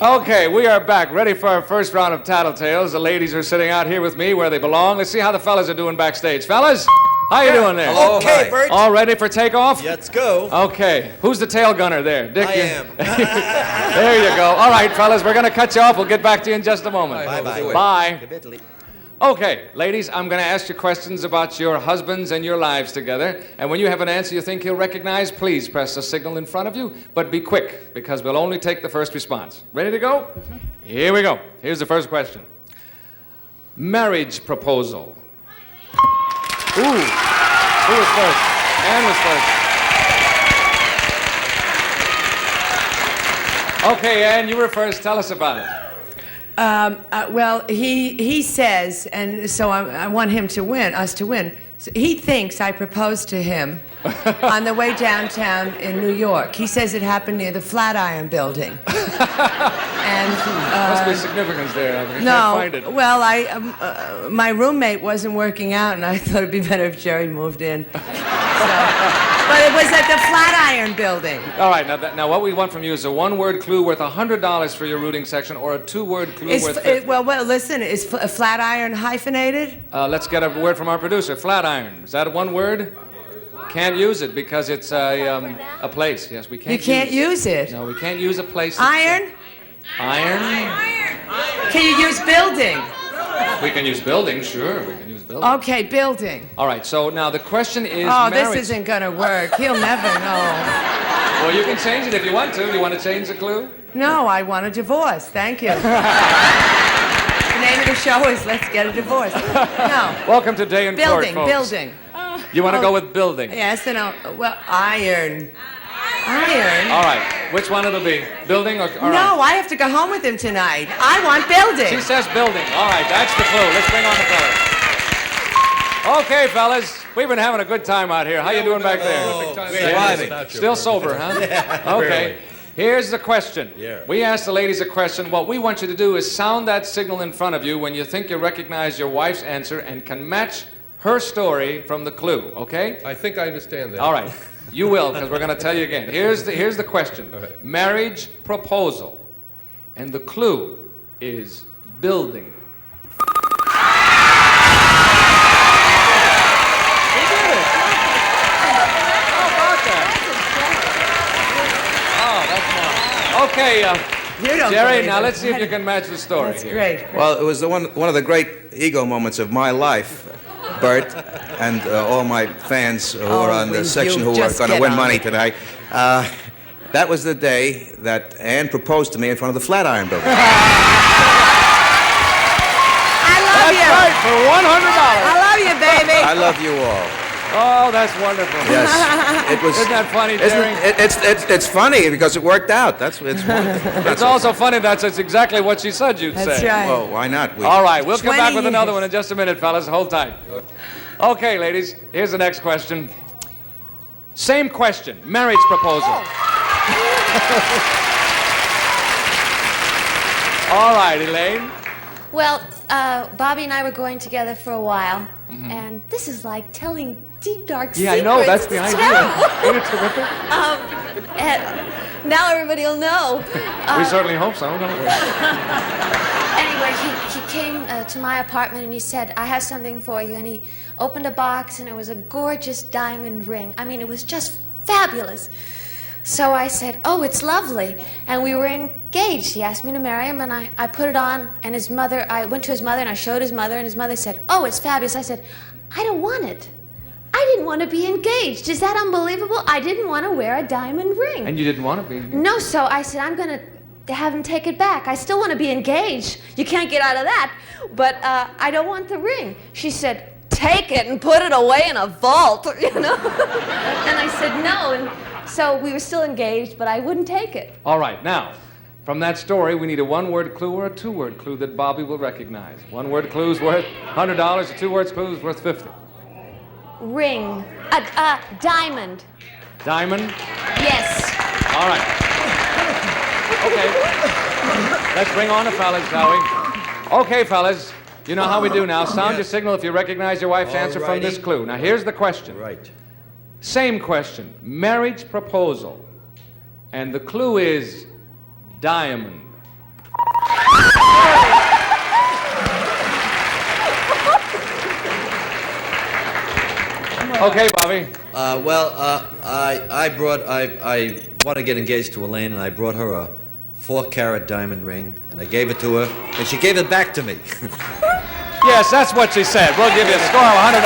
Okay, we are back, ready for our first round of Tattletales. The ladies are sitting out here with me where they belong. Let's see how the fellas are doing backstage. Fellas, how you doing there? Hello, Okay, hi. Bert. All ready for takeoff? Let's go. Okay, who's the tail gunner there? Dick? I am. There you go. All right, fellas, we're going to cut you off. We'll get back to you in just a moment. Bye-bye. Bye. Okay, ladies, I'm going to ask you questions about your husbands and your lives together. And when you have an answer you think he'll recognize, please press the signal in front of you. But be quick, because we'll only take the first response. Ready to go? Here we go. Here's the first question. Marriage proposal. Ooh. Who was first? Ann was first. Okay, Ann, you were first. Tell us about it. Well, he says, and so I want him to win, us to win. So he thinks I proposed to him on the way downtown in New York. He says it happened near the Flatiron Building. And Must be significance there. I can't no, find it. well, my roommate wasn't working out, and I thought it'd be better if Jerry moved in. But it was at the Flatiron Building. All right, now what we want from you is a one-word clue worth $100 for your rooting section, or a two-word clue worth $50. Well, listen, is Flatiron hyphenated? Let's get a word from our producer. Flatiron. Is that one word? Can't use it because it's a place. Yes, we can't. You can't use it. No, we can't use a place. Iron? Iron? Can you use building? We can use building, sure. We can use building. Okay, building. All right, so now the question is Oh, marriage. this isn't gonna work. He'll never know. Well, you can change it if you want to. Do you want to change the clue? No, I want a divorce. Thank you. The name of the show is Let's Get a Divorce. No. Welcome to Day in Building, Court, folks. building. You want to go with building? Yes, and well, iron. Iron? All right, which one it'll be? Building or all right. No, I have to go home with him tonight. I want building. She says building. All right, that's the clue. Let's bring on the fellas. Okay, fellas, we've been having a good time out here. How you doing back there? Still sober, huh? Okay. Here's the question. Yeah. We asked the ladies a question. What we want you to do is sound that signal in front of you when you think you recognize your wife's answer and can match her story from the clue, okay? I think I understand that. All right. You will, because we're going to tell you again. Here's the question. right. Marriage proposal. And the clue is building. Okay, You don't Jerry, believe now it. let's see if you can match the story. That's here. great. Well, it was one of the great ego moments of my life, Bert, and all my fans who are on will the section you who are just going to get win on money it. tonight. That was the day that Ann proposed to me in front of the Flatiron Building. I love That's you. right, for $100. I love you, baby. I love you all. Oh, that's wonderful. Yes, it was. Isn't that funny, isn't Jerry? it- it's funny because it worked out. It's wonderful. It's also funny that's exactly what she said you'd That's say. right. Well, why not? All right, we'll come 20 back with another years. one in just a minute, fellas. Hold tight. Okay, ladies, here's the next question. Same question, marriage proposal. All right, Elaine. Well, Bobby and I were going together for a while, and this is like telling deep, dark Yeah, I secrets. know, that's the It's idea. terrible. Ain't it terrific? And now everybody will know. We certainly hope so, don't we? Anyway, he came to my apartment and he said, I have something for you. And he opened a box and it was a gorgeous diamond ring. I mean, it was just fabulous. So I said, oh, it's lovely. And we were engaged. He asked me to marry him and I put it on and his mother, I went to his mother and I showed his mother and his mother said, oh, it's fabulous. I said, I don't want it. I didn't want to be engaged. Is that unbelievable? I didn't want to wear a diamond ring. And you didn't want to be. No, so I said, I'm going to have him take it back. I still want to be engaged. You can't get out of that. But I don't want the ring. She said, take it and put it away in a vault, you know? And I said, no. And so we were still engaged, but I wouldn't take it. All right, now, from that story, we need a one-word clue or a two-word clue that Bobby will recognize. One-word clue is worth $100. A two-word clue is worth $50. Ring. Diamond. Diamond? Yes. All right. Okay. Let's bring on the fellas, shall we? Okay, fellas. You know how we do now. Sound your signal if you recognize your wife's answer from this clue. Now, here's the question. Right. Same question. Marriage proposal. And the clue is diamond. Okay, Bobby. I want to get engaged to Elaine, and I brought her a 4-carat diamond ring, and I gave it to her, and she gave it back to me. Yes, that's what she said. We'll give you a score of $100.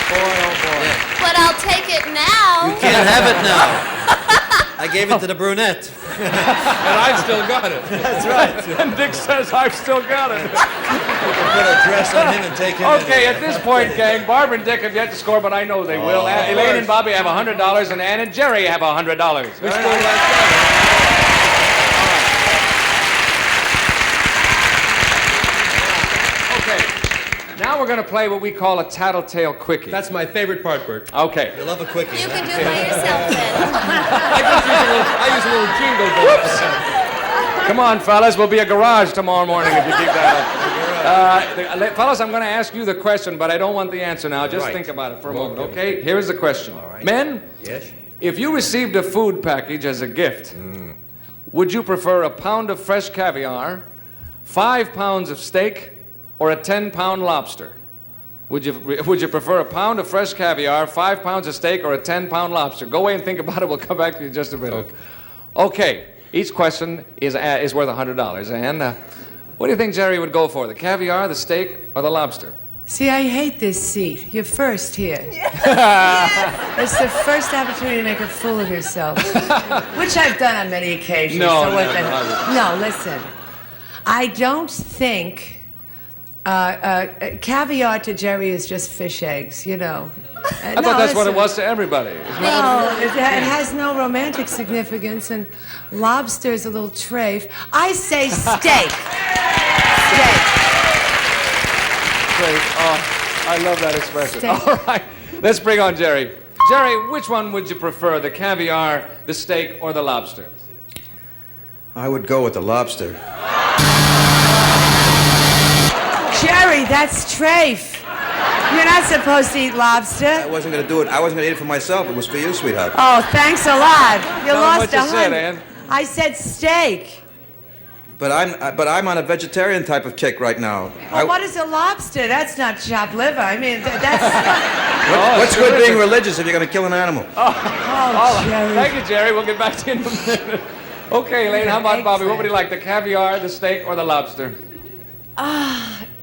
Boy, oh boy. But I'll take it now. You can't have it now. I gave it to the brunette. And I've still got it. That's right. And Dick says, I've still got it. Put a dress on him and take him. Okay, at this point, gang, Barbara and Dick have yet to score, but I know they will. Elaine and Bobby have $100, and Ann and Jerry have $100. Okay, now we're going to play what we call a tattletale quickie. That's my favorite part, Bert. Okay. You love a quickie. You huh? can do it by yourself then. I use a little jingle bell. Come on, fellas. We'll be a garage tomorrow morning if you keep that up. Fellas, I'm going to ask you the question, but I don't want the answer now. Just think about it for a moment, okay? Here's the question. All right. Men, Yes? if you received a food package as a gift, would you prefer a pound of fresh caviar, 5 pounds of steak, or a 10-pound lobster? Would you prefer a pound of fresh caviar, 5 pounds of steak, or a 10-pound lobster? Go away and think about it. We'll come back to you in just a minute. Okay. Each question is worth $100. And what do you think Jerry would go for? The caviar, the steak, or the lobster? See, I hate this seat. You're first here. It's the first opportunity to make a fool of yourself, which I've done on many occasions. No, what never. No, listen. I don't think caviar to Jerry is just fish eggs, you know. I thought that's what it was to everybody. No, it has no romantic significance, and lobster is a little trafe. I say steak. Steak. Great. Oh, I love that expression. Steak. All right, let's bring on Jerry. Jerry, which one would you prefer, the caviar, the steak, or the lobster? I would go with the lobster. Jerry, that's trafe. You're not supposed to eat lobster. I wasn't going to do it. I wasn't going to eat it for myself. It was for you, sweetheart. Oh, thanks a lot. You Tell 'em lost what you said, 100. Ann. I said steak. But I'm on a vegetarian type of kick right now. Well, what is a lobster? That's not chopped liver. I mean, that's. What's good being religious if you're going to kill an animal? Oh, Jerry. Thank you, Jerry. We'll get back to you in a minute. Okay, Elaine, how about Bobby? What would you like, the caviar, the steak, or the lobster?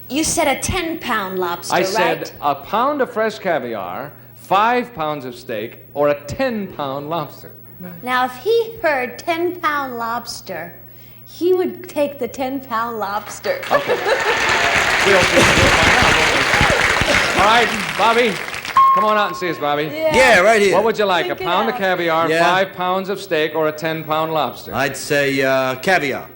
You said a 10-pound lobster, I right? said a pound of fresh caviar, 5 pounds of steak, or a 10-pound lobster. Now, if he heard 10-pound lobster, he would take the 10-pound lobster. We'll find out, won't we? All right, Bobby, come on out and see us, Bobby. Yeah, right here. What would you like, a Think it pound of out. caviar, Yeah. 5 pounds of steak, or a 10-pound lobster? I'd say caviar.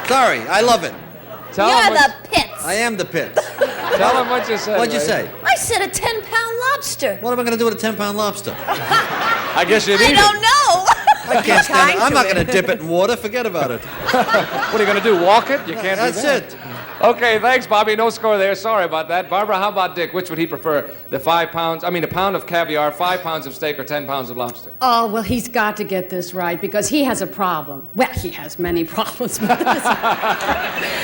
Sorry, I love it. Tell You're him the pits. I am the pit. tell him what you said. What'd you Ray. say? I said a 10-pound lobster. What am I going to do with a 10-pound lobster? I guess you'd eat I it. don't know. I can't stand it. Kind I'm to not it. going to dip it in water. Forget about it. What are you going to do, walk it? You can't That's do that. it. Okay, thanks, Bobby. No score there. Sorry about that. Barbara, how about Dick? Which would he prefer? The 5 pounds, a pound of caviar, 5 pounds of steak, or 10 pounds of lobster? Oh, well, he's got to get this right because he has a problem. Well, he has many problems, but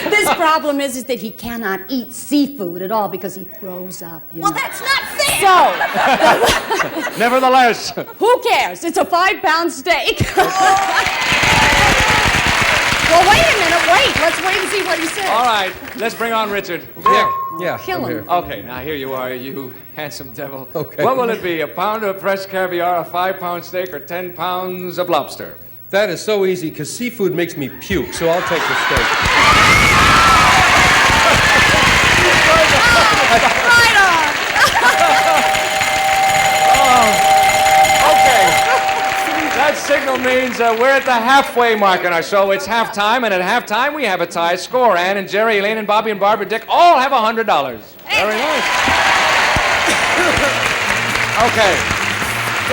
this problem is that he cannot eat seafood at all because he throws up. You Well, know. that's not fair. So, Nevertheless, who cares? It's a 5-pound steak. Well, wait a minute. Wait. Let's wait and see what he says. all right, let's bring on Richard. Yeah, Kill I'm him. here. Okay, now here you are, you handsome devil. Okay. What will it be, a pound of fresh caviar, a 5-pound steak, or 10 pounds of lobster? That is so easy because seafood makes me puke, so I'll take the steak. Right on. Okay. That signal means we're at the halfway mark in our show. It's halftime, and at halftime we have a tie score. Ann and Jerry, Elaine and Bobby and Barbara Dick all have $100. Very nice. Okay.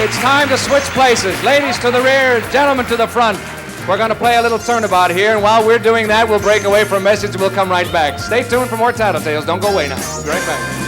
It's time to switch places. Ladies to the rear, gentlemen to the front. We're going to play a little turnabout here, and while we're doing that, we'll break away for a message and we'll come right back. Stay tuned for more Tattletales. Don't go away now. We'll be right back.